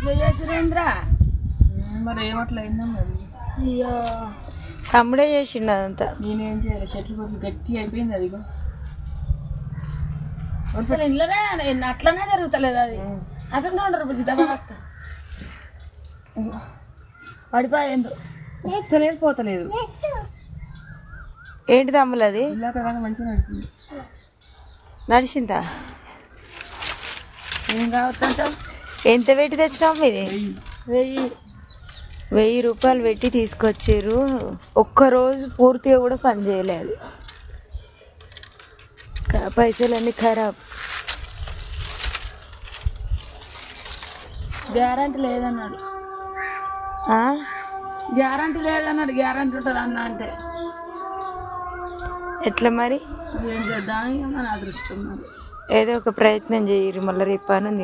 ఇట్లా చేసిరేంద్రా మరి ఏమట్లా అయిందా మరి. అయ్యో తమ్ముడే చేసిండు అదంతా. నేనేం చేయాలి, చెట్లు కొంచెం గట్టి అయిపోయింది. అదిగో అసలు ఇంట్లోనే అట్లనే జరుగుతలేదు అది. అసలు ఉండరు బుజ్జి దబాక్క పడిపోయిందో వస్తలేదు పోతలేదు. ఏంటి తమ్ములు అది ఇలాక మంచిగా నడుపుతుంది. నడిచిందా? ఏం కావచ్చు అంట. ఎంత పెట్టి తెచ్చినావు ఇది? 1000 రూపాయలు పెట్టి తీసుకొచ్చారు. ఒక్కరోజు పూర్తిగా కూడా పని చేయలేదు. పైసలన్నీ ఖరాబ్. గ్యారంటీ లేదన్నాడు. గ్యారంటీ లేదన్నాడు. గ్యారంటీ ఉంటుంది అన్న అంటే ఎట్లా మరి? ఏం చేద్దాం, మన అదృష్టం. ఏదో ఒక ప్రయత్నం చేయరు. మళ్ళీ రేపు పని ఉంది.